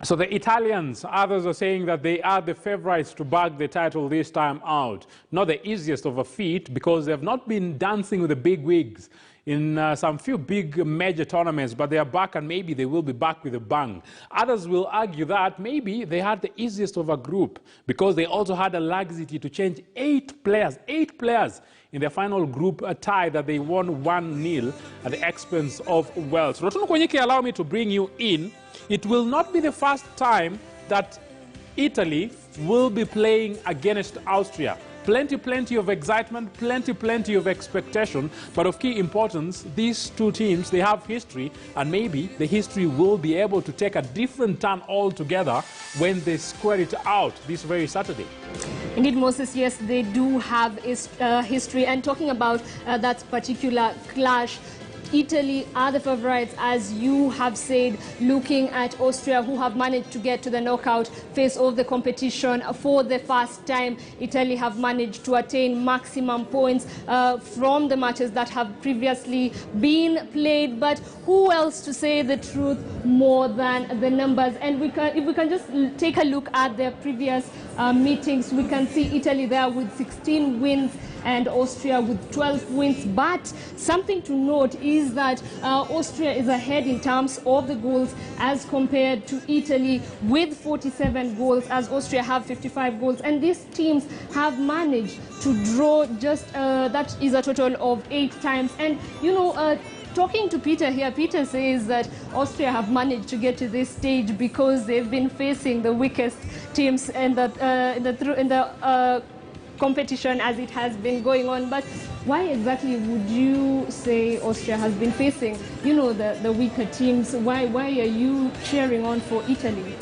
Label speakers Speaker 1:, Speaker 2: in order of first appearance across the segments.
Speaker 1: So the Italians, others are saying that they are the favorites to bag the title this time out. Not the easiest of a feat because they have not been dancing with the big wigs in some few big major tournaments, but they are back and maybe they will be back with a bang. Others will argue that maybe they had the easiest of a group because they also had a laxity to change 8 players in their final group tie that they won 1-0 at the expense of Wales. Rotuno Kwenyike, allow me to bring you in. It will not be the first time that Italy will be playing against Austria. Plenty of excitement, plenty of expectation, but of key importance, these two teams, they have history, and maybe the history will be able to take a different turn altogether when they square it out this very Saturday.
Speaker 2: Indeed, Moses, yes, they do have history, and talking about that particular clash, Italy are the favorites, as you have said, looking at Austria, who have managed to get to the knockout phase of the competition for the first time. Italy have managed to attain maximum points from the matches that have previously been played. But who else to say the truth more than the numbers? And if we can just take a look at their previous meetings, we can see Italy there with 16 wins and Austria with 12 wins. But something to note is that Austria is ahead in terms of the goals as compared to Italy with 47 goals, as Austria have 55 goals. And these teams have managed to draw just, that is a total of 8 times. And, you know, talking to Peter here, Peter says that Austria have managed to get to this stage because they've been facing the weakest teams in the competition as it has been going on. But why exactly would you say Austria has been facing, you know, the weaker teams? Why are you cheering on for Italy?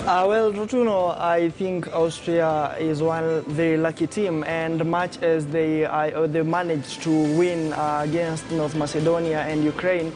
Speaker 3: Well, Rotuno, I think Austria is one very lucky team, and much as they managed to win against North Macedonia and Ukraine,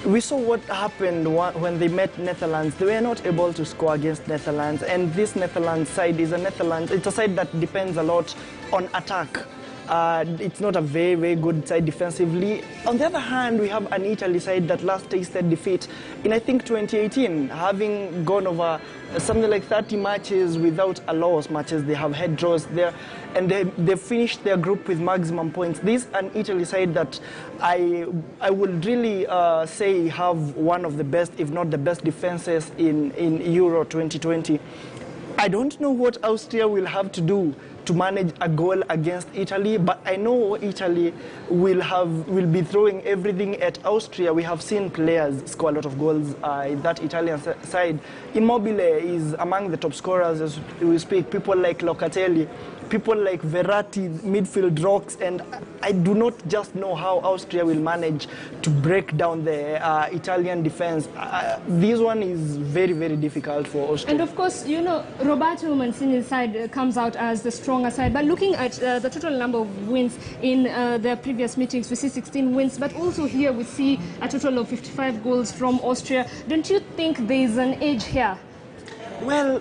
Speaker 3: we saw what happened when they met Netherlands. They were not able to score against Netherlands, and this Netherlands side is it's a side that depends a lot on attack. It's not a very good side defensively. On the other hand, we have an Italy side that last tasted defeat in, I think, 2018, having gone over something like 30 matches without a loss, matches they have had draws there, and they finished their group with maximum points. This is an Italy side that I would really say have one of the best, if not the best, defenses in Euro 2020. I don't know what Austria will have to do to manage a goal against Italy, but I know Italy will be throwing everything at Austria. We have seen players score a lot of goals in that Italian side. Immobile is among the top scorers as we speak. People like Locatelli, people like Verratti, midfield rocks, and I do not just know how Austria will manage to break down the Italian defense. This one is very difficult for Austria.
Speaker 2: And of course, you know, Roberto Mancini's side comes out as the stronger side, but looking at the total number of wins in their previous meetings, we see 16 wins, but also here we see a total of 55 goals from Austria. Don't you think there is an edge here?
Speaker 3: Well,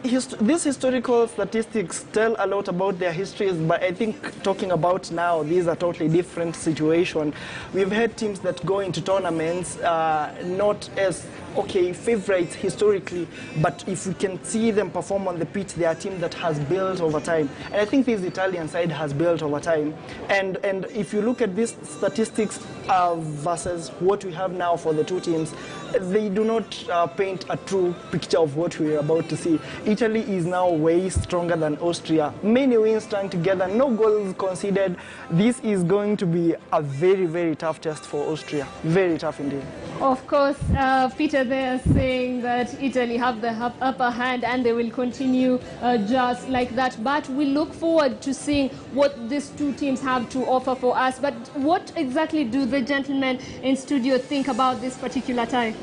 Speaker 3: these historical statistics tell a lot about their histories, but I think talking about now, these are totally different situation. We've had teams that go into tournaments not as favorites historically, but if we can see them perform on the pitch, they are a team that has built over time. And I think this Italian side has built over time. And if you look at these statistics versus what we have now for the two teams, they do not paint a true picture of what we're about to see. Italy is now way stronger than Austria. Many wins strung together, no goals conceded. This is going to be a very tough test for Austria. Very tough indeed.
Speaker 2: Of course, Peter, they are saying that Italy have the upper hand and they will continue just like that. But we look forward to seeing what these two teams have to offer for us. But what exactly do the gentlemen in studio think about this particular tie?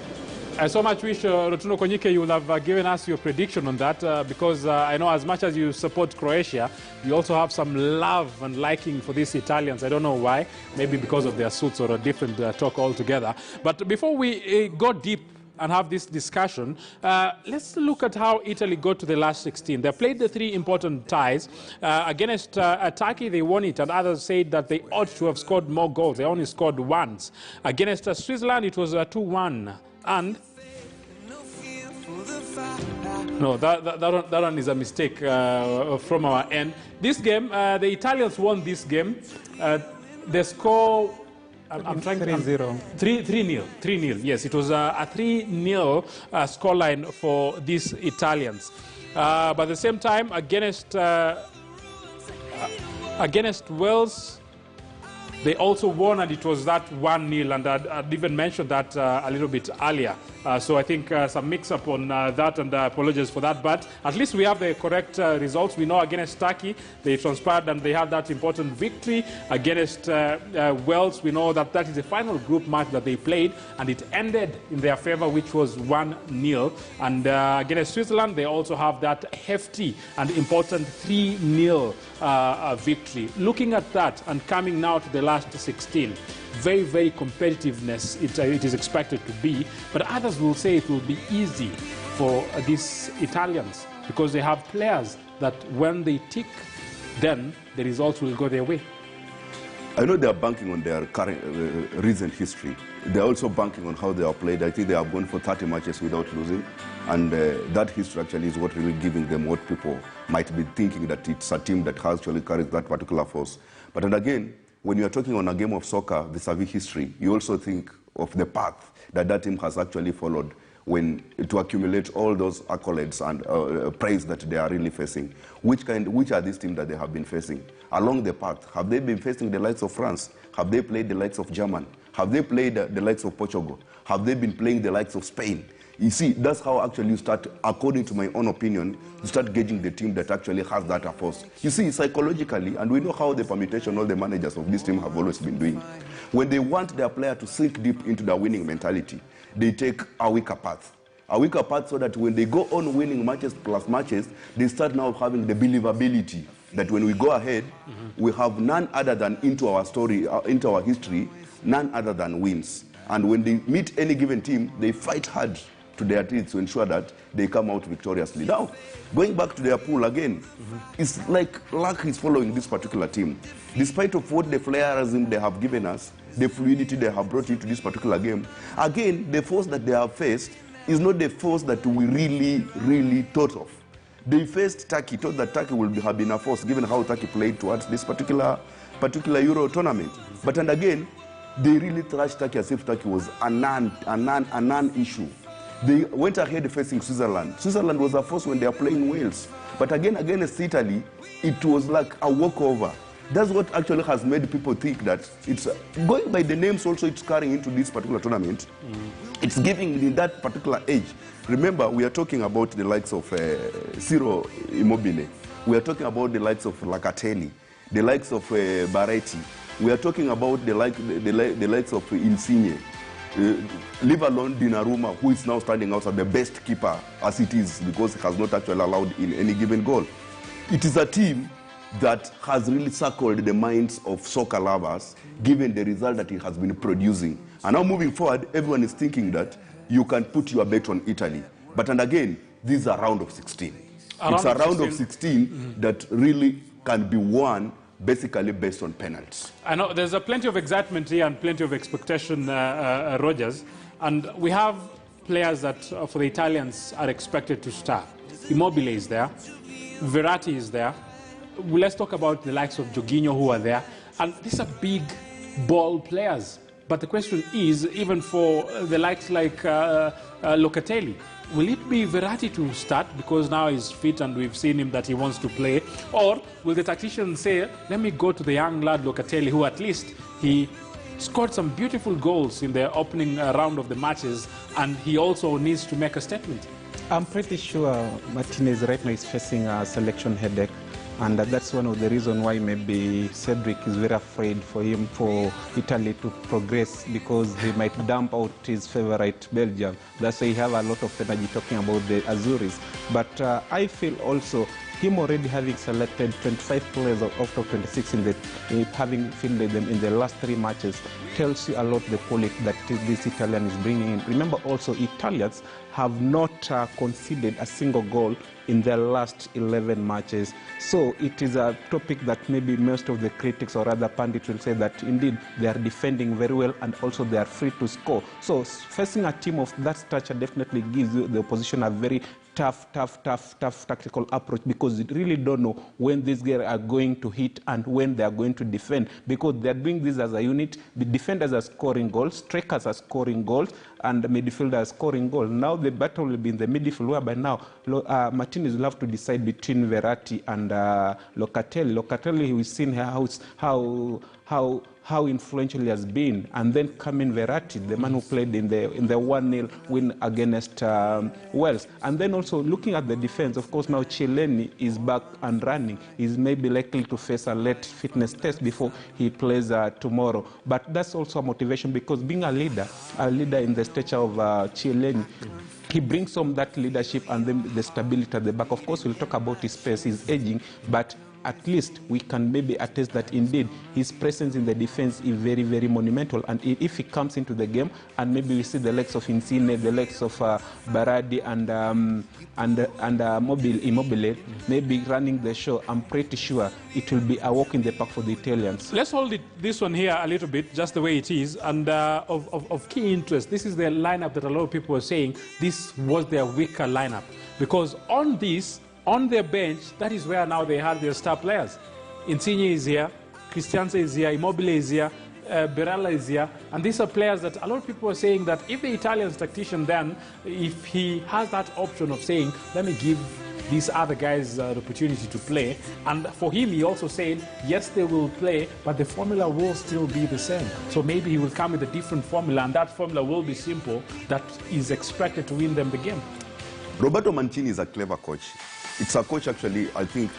Speaker 1: I so much wish, Rotuno Kwenyike, you would have given us your prediction on that, because I know as much as you support Croatia, you also have some love and liking for these Italians. I don't know why, maybe because of their suits or a different talk altogether. But before we go deep and have this discussion, let's look at how Italy got to the last 16. They played the 3 important ties. Against Turkey, they won it, and others said that they ought to have scored more goals. They only scored once. Against Switzerland, it was 2-1. And No, that one is a mistake from our end. This game, the Italians won this game. The score, I'm trying to...
Speaker 4: 3-0.
Speaker 1: 3-0, yes. It was a 3-0 scoreline for these Italians. But at the same time, against Wales, they also won, and it was that 1-0, and I'd even mentioned that a little bit earlier. So I think some mix-up on that, and apologies for that. But at least we have the correct results. We know against Turkey, they transpired and they had that important victory. Against Wales, we know that that is the final group match that they played, and it ended in their favor, which was 1-0. And against Switzerland, they also have that hefty and important 3-0 victory. Looking at that and coming now to the last 16, very, very competitiveness it is expected to be, but others will say it will be easy for these Italians because they have players that when they tick, then the results will go their way.
Speaker 5: I know they are banking on their current, recent history. They're also banking on how they are played. I think they have gone for 30 matches without losing, and that history actually is what really giving them what people might be thinking, that it's a team that actually carries that particular force. But then again, when you're talking on a game of soccer vis-a-vis history, you also think of the path that that team has actually followed to accumulate all those accolades and praise that they are really facing. Which are these teams that they have been facing? Along the path, have they been facing the likes of France? Have they played the likes of Germany? Have they played the likes of Portugal? Have they been playing the likes of Spain? You see, that's how actually you start, according to my own opinion, you start gauging the team that actually has that force. You see, psychologically, and we know how the permutation all the managers of this team have always been doing. When they want their player to sink deep into the winning mentality, they take a weaker path. A weaker path so that when they go on winning matches plus matches, they start now having the believability that when we go ahead, we have none other than into our story, into our history, none other than wins. And when they meet any given team, they fight hard to their teams to ensure that they come out victoriously. Now, going back to their pool again, it's like luck is following this particular team. Despite of what the flairism they have given us, the fluidity they have brought into this particular game, again, the force that they have faced is not the force that we really thought of. They faced Turkey, thought that Turkey will have been a force given how Turkey played towards this particular Euro tournament. But and again, they really thrashed Turkey as if Turkey was a non-issue. They went ahead facing Switzerland. Switzerland was a force when they are playing Wales. But again, against Italy, it was like a walkover. That's what actually has made people think that it's going by the names also it's carrying into this particular tournament. It's giving in that particular age. Remember, we are talking about the likes of Ciro Immobile. We are talking about the likes of Locatelli, the likes of Barretti. We are talking about the likes of Insigne. Leave alone Donnarumma, who is now standing out as the best keeper as it is because he has not actually allowed in any given goal. It is a team that has really circled the minds of soccer lovers given the result that it has been producing. And now moving forward, everyone is thinking that you can put your bet on Italy. But and again, this is a round of 16. It's a round of 16 that really can be won basically based on penalties.
Speaker 1: I know there's plenty of excitement here and plenty of expectation, Rogers. And we have players that, for the Italians, are expected to start. Immobile is there. Verratti is there. Let's talk about the likes of Jorginho who are there. And these are big ball players. But the question is, even for the likes like Locatelli, will it be Verratti to start because now he's fit and we've seen him that he wants to play? Or will the tactician say, let me go to the young lad Locatelli, who at least he scored some beautiful goals in the opening round of the matches, and he also needs to make a statement?
Speaker 4: I'm pretty sure Martinez right now is facing a selection headache. And that's one of the reasons why maybe Cedric is very afraid for Italy to progress, because he might dump out his favorite Belgium. That's why he have a lot of energy talking about the Azuris. But I feel also him already having selected 25 players out of 26 having fielded them in the last 3 matches tells you a lot the quality that this Italian is bringing in. Remember also, Italians have not conceded a single goal in their last 11 matches. So it is a topic that maybe most of the critics or other pundits will say that indeed they are defending very well and also they are free to score. So facing a team of that stature definitely gives the opposition a very tough tactical approach, because you really don't know when these guys are going to hit and when they are going to defend, because they are doing this as a unit. The defenders are scoring goals, strikers are scoring goals, and the midfielders are scoring goals. Now the battle will be in the midfield, whereby now Martinez will have to decide between Verratti and Locatelli. Locatelli, we've seen how influential he has been, and then coming Verratti, the man who played in the 1-0 win against Wales. And then also looking at the defense, of course now Chiellini is back and running. He's maybe likely to face a late fitness test before he plays tomorrow. But that's also a motivation, because being a leader in the stature of Chiellini, he brings some that leadership and then the stability at the back. Of course, we'll talk about his pace, he's aging, but at least we can maybe attest that indeed his presence in the defense is very, very monumental. And if he comes into the game, and maybe we see the legs of Insigne, the legs of Berardi and Immobile, maybe running the show, I'm pretty sure it will be a walk in the park for the Italians.
Speaker 1: Let's hold this one here a little bit, just the way it is, and of key interest. This is the lineup that a lot of people are saying this was their weaker lineup, because on their bench, that is where now they had their star players. Insigne is here, Christiansen is here, Immobile is here, Barella is here, and these are players that a lot of people are saying that if the Italian tactician then, if he has that option of saying, let me give these other guys the opportunity to play, and for him he also said, yes, they will play, but the formula will still be the same. So maybe he will come with a different formula, and that formula will be simple, that is expected to win them the game.
Speaker 5: Roberto Mancini is a clever coach. It's a coach, actually, I think,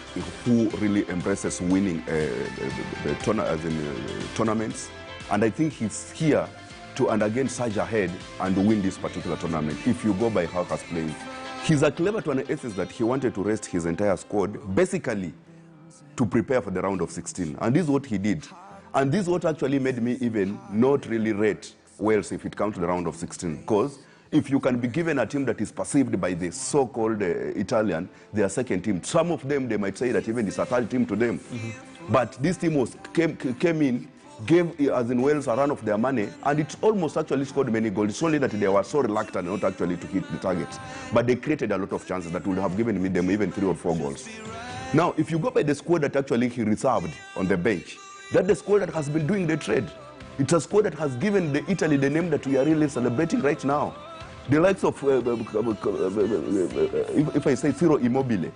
Speaker 5: who really embraces winning tournaments. And I think he's here to, and again, surge ahead and win this particular tournament, if you go by how he's playing. He's a clever to an essence that he wanted to rest his entire squad, basically, to prepare for the round of 16. And this is what he did. And this is what actually made me even not really rate Wales if it comes to the round of 16. Because if you can be given a team that is perceived by the so-called Italian, their second team, some of them, they might say that even it's a third team to them. But this team came in, gave, as in Wales, a run of their money, and it almost actually scored many goals. It's only that they were so reluctant not actually to hit the targets. But they created a lot of chances that would have given them even 3 or 4 goals. Now, if you go by the squad that actually he reserved on the bench, that's the squad that has been doing the trade. It's a squad that has given Italy the name that we are really celebrating right now. The likes of, if I say Ciro Immobile,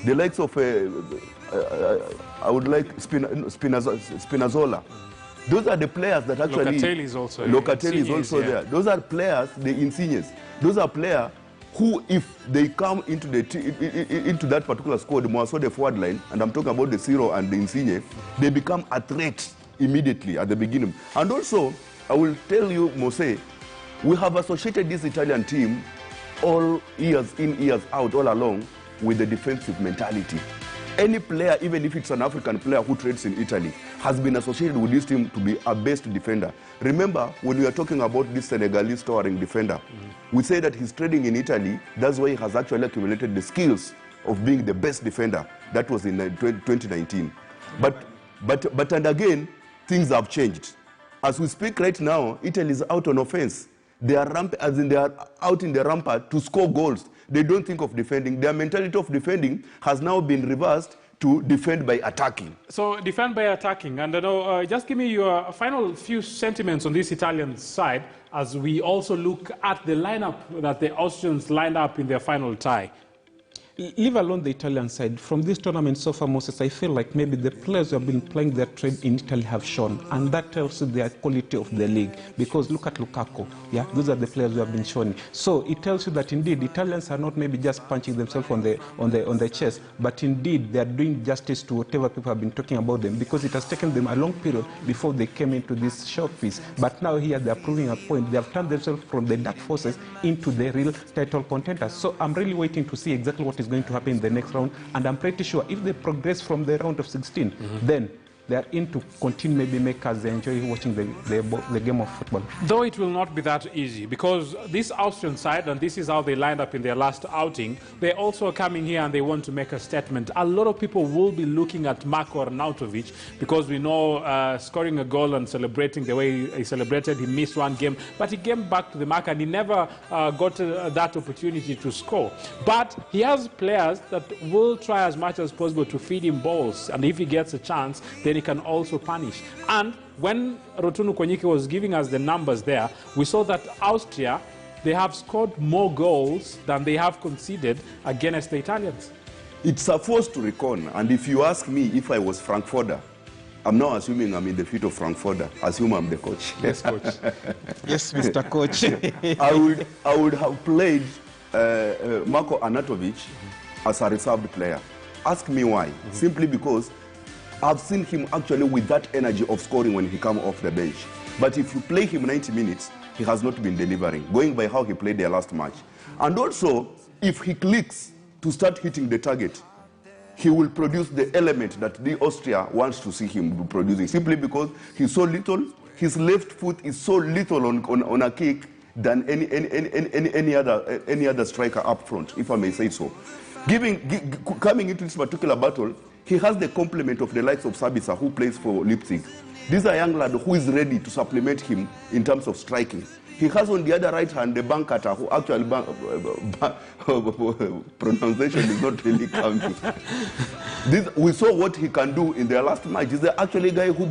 Speaker 5: the likes of, I would like Spinazzola. Those are the players that actually...
Speaker 1: Locatelli is also,
Speaker 5: there. Those are players, the Insignes. Those are players who, if they come into that particular squad, more so the forward line, and I'm talking about the Ciro and the Insigne, they become a threat immediately at the beginning. And also, I will tell you, Mose, we have associated this Italian team all years in, years out, all along, with the defensive mentality. Any player, even if it's an African player who trades in Italy, has been associated with this team to be a best defender. Remember, when we are talking about this Senegalese towering defender, we say that he's trading in Italy. That's why he has actually accumulated the skills of being the best defender. That was in 2019. But and again, things have changed. As we speak right now, Italy is out on offense. They are out in the rampart to score goals. They don't think of defending. Their mentality of defending has now been reversed to defend by attacking.
Speaker 1: So defend by attacking. And just give me your final few sentiments on this Italian side as we also look at the lineup that the Austrians lined up in their final tie.
Speaker 4: Leave alone the Italian side. From this tournament so far, Moses, I feel like maybe the players who have been playing their trade in Italy have shown, and that tells you the quality of the league. Because look at Lukaku, yeah, those are the players who have been shown. So it tells you that indeed Italians are not maybe just punching themselves on the chest, but indeed they are doing justice to whatever people have been talking about them, because it has taken them a long period before they came into this showpiece. But now here they are proving a point. They have turned themselves from the dark forces into the real title contenders. So I'm really waiting to see exactly what is going to happen in the next round, and I'm pretty sure if they progress from the round of 16, then they are in to continue, maybe make us enjoy watching the game of football.
Speaker 1: Though it will not be that easy, because this Austrian side, and this is how they lined up in their last outing, they're also coming here and they want to make a statement. A lot of people will be looking at Marko Arnautovic, because we know scoring a goal and celebrating the way he celebrated, he missed one game, but he came back to the mark and he never got that opportunity to score. But he has players that will try as much as possible to feed him balls, and if he gets a chance, then he can also punish. And when Rotunu Konyike was giving us the numbers there, we saw that Austria, they have scored more goals than they have conceded against the Italians.
Speaker 5: It's a force to reckon, and if you ask me if I was Frankfurter, I'm now assuming I'm in the feet of Frankfurter. Assume I'm the coach.
Speaker 1: Yes, coach.
Speaker 4: Yes, Mr. Coach.
Speaker 5: I would have played Marko Arnautovic as a reserved player. Ask me why. Simply because I've seen him actually with that energy of scoring when he comes off the bench. But if you play him 90 minutes, he has not been delivering, going by how he played their last match. And also, if he clicks to start hitting the target, he will produce the element that the Austria wants to see him producing, simply because he's so little, his left foot is so little on a kick than any other striker up front, if I may say so. Coming into this particular battle, he has the complement of the likes of Sabitzer, who plays for Leipzig. This is a young lad who is ready to supplement him in terms of striking. He has on the other right hand the Bankata, who actually pronunciation is not really coming. We saw what he can do in their last match. He's the actually guy who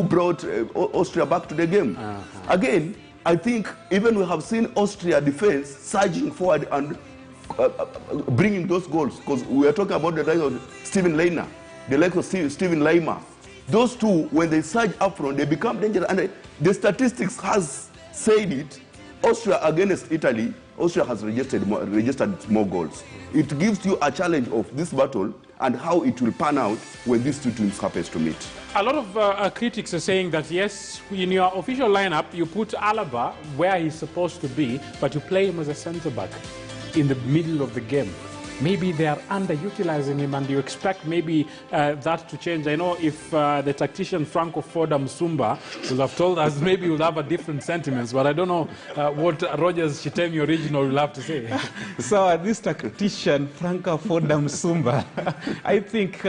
Speaker 5: brought Austria back to the game. Again, I think even we have seen Austria defense surging forward and bringing those goals, because we are talking about the likes of Steven Leiner, the likes of Steven Leimer. Those two, when they surge up front, they become dangerous. And the statistics has said it. Austria against Italy, Austria has registered more goals. It gives you a challenge of this battle and how it will pan out when these two teams happen to meet.
Speaker 1: A lot of critics are saying that, yes, in your official lineup, you put Alaba where he's supposed to be, but you play him as a centre-back in the middle of the game. Maybe they are underutilizing him, and you expect maybe that to change. I know if the tactician Franco Foda Musumba will have told us, maybe we'll have a different sentiments, but I don't know what Rogers Chitemi Original will have to say.
Speaker 4: So this tactician, Franco Foda Musumba, I think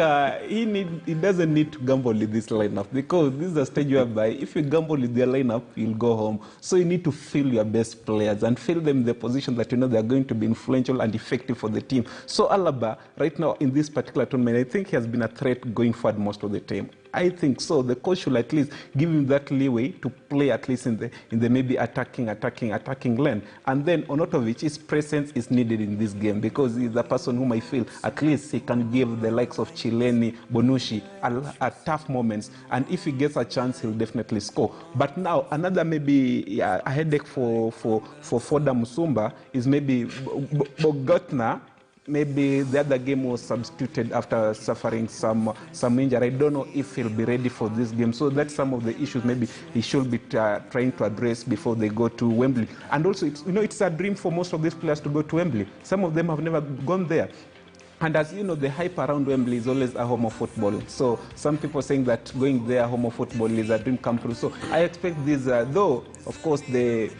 Speaker 4: he doesn't need to gamble with this lineup, because this is a stage whereby if you gamble with their lineup, you'll go home. So you need to fill your best players and fill them in the position that you know they're going to be influential and effective for the team. So Alaba, right now in this particular tournament, I think he has been a threat going forward most of the time. I think so. The coach should at least give him that leeway to play at least in the maybe attacking lane. And then Arnautovic, his presence is needed in this game, because he's the person whom I feel at least he can give the likes of Chileni, Bonucci at tough moments. And if he gets a chance, he'll definitely score. But now another maybe a headache for Foda Musumba is maybe Bogotna. Maybe the other game was substituted after suffering some injury. I don't know if he'll be ready for this game. So that's some of the issues maybe he should be trying to address before they go to Wembley. And also, it's a dream for most of these players to go to Wembley. Some of them have never gone there. And as you know, the hype around Wembley is always a home of football. So some people saying that going there, home of football, is a dream come true. So I expect this, though, of course, the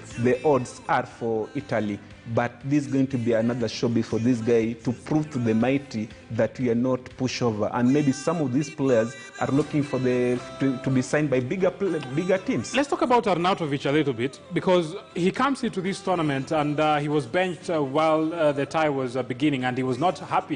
Speaker 4: odds are for Italy. But this is going to be another showbiz for this guy to prove to the mighty that we are not pushover. And maybe some of these players are looking for to be signed by bigger teams.
Speaker 1: Let's talk about Arnautovic a little bit, because he comes into this tournament and he was benched while the tie was beginning, and he was not happy